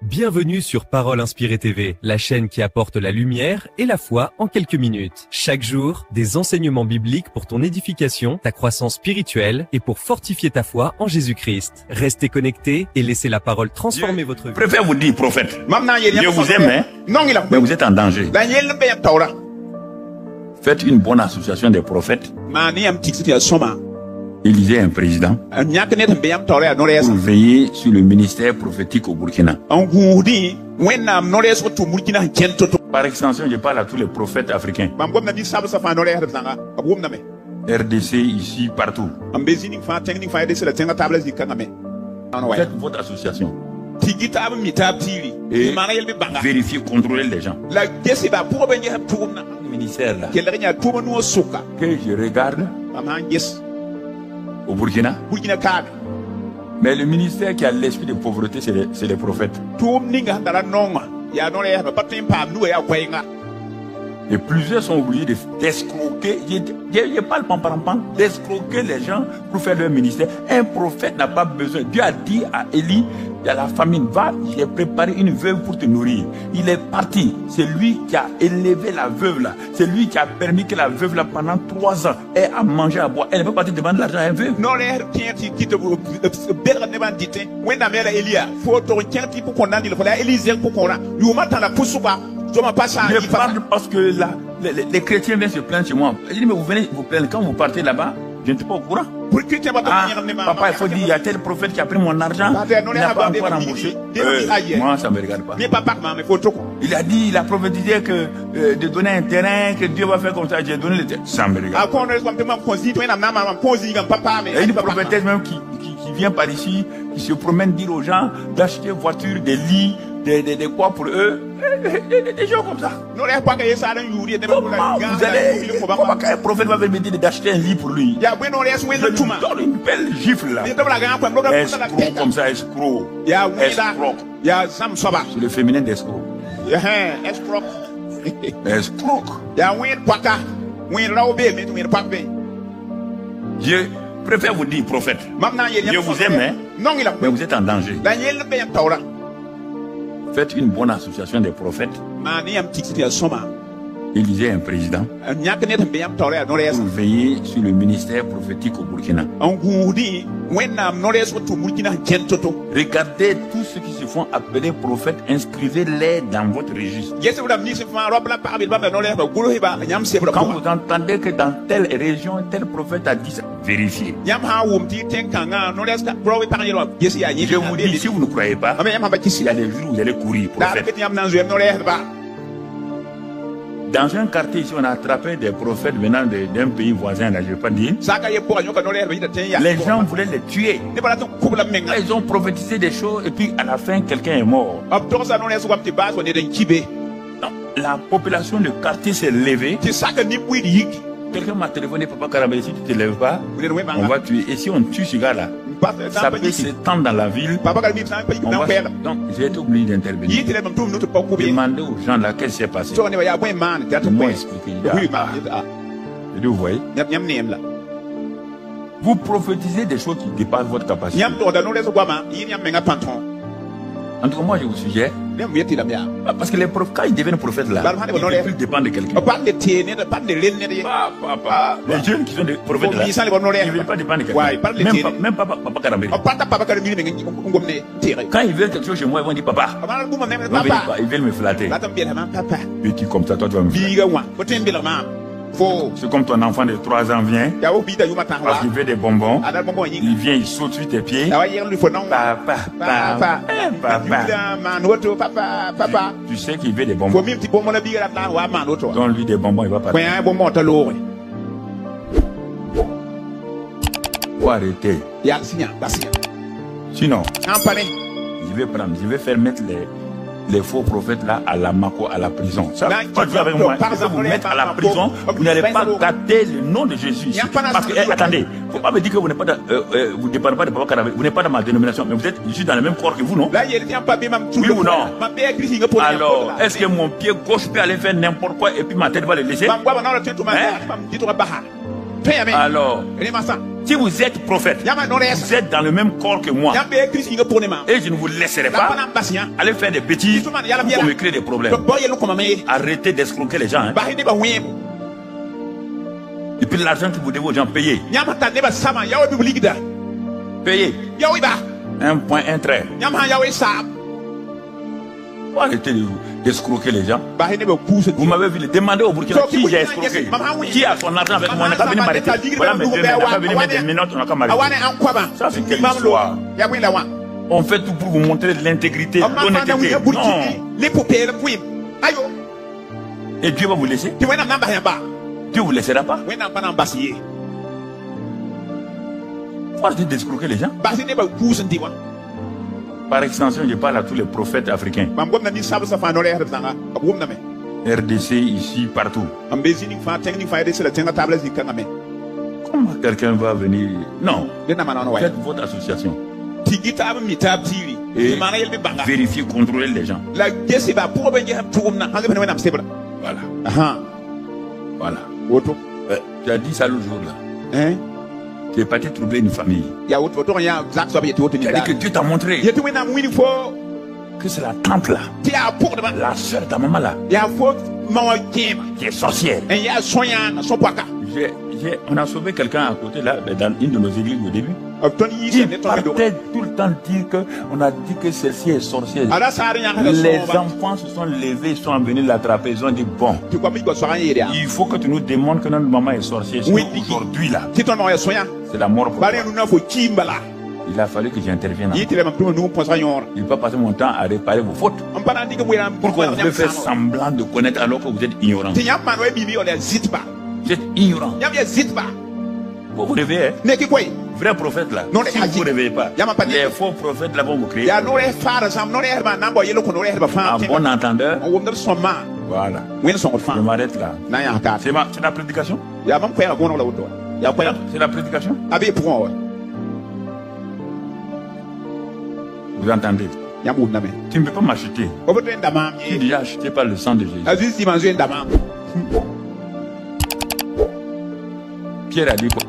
Bienvenue sur Parole Inspirée TV, la chaîne qui apporte la lumière et la foi en quelques minutes. Chaque jour, des enseignements bibliques pour ton édification, ta croissance spirituelle et pour fortifier ta foi en Jésus-Christ. Restez connectés et laissez la parole transformer votre vie. Je préfère vous dire, prophète. Je vous aime, hein? Mais vous êtes en danger. Faites une bonne association des prophètes. Élisez un président pour veiller sur le ministère prophétique au Burkina. Par extension, je parle à tous les prophètes africains. RDC ici, partout. Faites votre association. Et vérifiez, contrôlez les gens. Le ministère là, que je regarde au Burkina. Mais le ministère qui a l'esprit de pauvreté, c'est les prophètes. Et plusieurs sont obligés d'escroquer, je parle d'escroquer les gens pour faire leur ministère. Un prophète n'a pas besoin. Dieu a dit à Élie, il y a la famine, va, j'ai préparé une veuve pour te nourrir. Il est parti. C'est lui qui a élevé la veuve là. C'est lui qui a permis que la veuve là pendant 3 ans ait à manger, à boire. Elle n'est pas partie demander l'argent à un veuve. Je parle parce que là, les chrétiens viennent se plaindre chez moi. Je dis, mais vous venez vous plaindre quand vous partez là-bas, je n'étais pas au courant. Papa, il faut dire, il y a tel prophète qui a pris mon argent, il n'a pas encore remboursé. Moi, ça ne me regarde pas. Il a dit, il a prophétisé que de donner un terrain, que Dieu va faire comme ça, j'ai donné le terrain. Ça me regarde. Il y a une prophétesse même qui vient par ici, qui se promène dire aux gens d'acheter voiture, des lits, des quoi pour eux. Des gens comme ça. Comment un prophète va venir me dire d'acheter un lit pour lui? Je lui donne une belle gifle là. Escroc comme ça, escroc. C'est le féminin d'escroc. Escroc. Je préfère vous dire, prophète. Je vous aime, hein? Mais vous êtes en danger. Faites une bonne association des prophètes. Élisez un président pour veiller sur le ministère prophétique au Burkina. Regardez tous ceux qui se font appeler prophètes, inscrivez-les dans votre registre. Quand vous entendez que dans telle région, tel prophète a dit ça, vérifiez. Je vous dis, si vous ne croyez pas, il y a des jours où vous allez courir, prophète. Dans un quartier ici, on a attrapé des prophètes venant d'un pays voisin, là, je ne vais pas dire. Les gens voulaient les tuer. Ils ont prophétisé des choses et puis à la fin, quelqu'un est mort. Non, la population du quartier s'est levée. Quelqu'un m'a téléphoné, papa Karabé, si tu ne te lèves pas, on va tuer. Et si on tue ce gars-là, ça peut s'étendre dans la ville. Donc, j'ai été obligé d'intervenir. Demandez aux gens là qu'est-ce qui s'est passé. Ils m'ont expliqué. Et vous voyez, vous prophétisez des choses qui dépassent votre capacité. En tout cas, moi, je vous suggère. Parce que les prophètes, quand ils deviennent prophètes là, ils dépendent de quelqu'un. Les jeunes qui sont des prophètes là, ils ne veulent pas dépendre de quelqu'un. Même papa Karambé. Quand ils veulent quelque chose chez moi, ils vont dire papa. Ils veulent me flatter. Petit comme ça, toi tu vas me flatter. C'est comme ton enfant de 3 ans vient, parce qu'il veut des bonbons, il vient, il saute sur tes pieds. Papa. Tu sais qu'il veut des bonbons. Donne-lui des bonbons, il va partir. Faut arrêter. Sinon, je vais faire mettre les faux prophètes là à la Mako, à la prison. Ça, pas jouer avec moi. Je vais vous mettre à la prison. Vous n'allez pas gâter le nom de Jésus. Parce que, attendez, faut pas me dire que vous n'êtes pas vous dépendez pas de Papa Karabé. Vous n'êtes pas dans ma dénomination, mais vous êtes juste dans le même corps que vous, non? Oui ou non? Alors, est-ce que mon pied gauche peut aller faire n'importe quoi et puis ma tête va le laisser? Alors, si vous êtes prophète, vous êtes dans le même corps que moi. Et je ne vous laisserai pas aller faire des bêtises pour me créer des problèmes. Arrêtez d'escroquer les gens. Hein. Et puis l'argent que vous devez aux gens, payez. Payez. Un point, un trait. Arrêtez d'escroquer les gens. Vous m'avez vu, demandez au Burkina qui j'ai escroqué. Qui a son argent avec moi, on n'a qu'à venir m'arrêter. Voilà mes deux mains, on n'a qu'à venir mettre des menottes, on n'a qu'à m'arrêter. Ça c'est quelle histoire. On fait tout pour vous montrer de l'intégrité, de l'honnêteté. Non. Et Dieu va vous laisser. Dieu vous laissera pas. Faut arrêter d'escroquer les gens. Par extension, je parle à tous les prophètes africains. RDC ici, partout. Comment quelqu'un va venir? Non. Faites votre association. Et vérifiez, contrôlez les gens. Voilà. Voilà. Tu as dit ça l'autre jour là. Tu es parti troubler une famille. Tu as dit que Dieu t'a montré que c'est la tante là, la soeur de ta maman là, qui est sorcière. On a sauvé quelqu'un à côté là, dans une de nos églises au début. Il partait tout le temps dire qu'on a dit que celle-ci est sorcière. Les enfants se sont levés, ils sont venus l'attraper, ils ont dit bon, il faut que tu nous démontres que notre maman est sorcière. Aujourd'hui là, c'est la mort pour toi. Il a fallu que j'intervienne. Il ne peut pas passer mon temps à réparer vos fautes. Pourquoi vous voulez faire semblant de connaître alors que vous êtes ignorant? Vous êtes ignorant. Vous vous réveillez. Vrai prophète là, si vous ne vous réveillez pas, les faux prophètes là vont vous créer. Un bon entendeur. Voilà. Je m'arrête là. C'est la prédication? C'est la prédication? Vous entendez? Tu ne peux pas m'acheter. Tu es déjà acheté par le sang de Jésus. Pierre a dit quoi?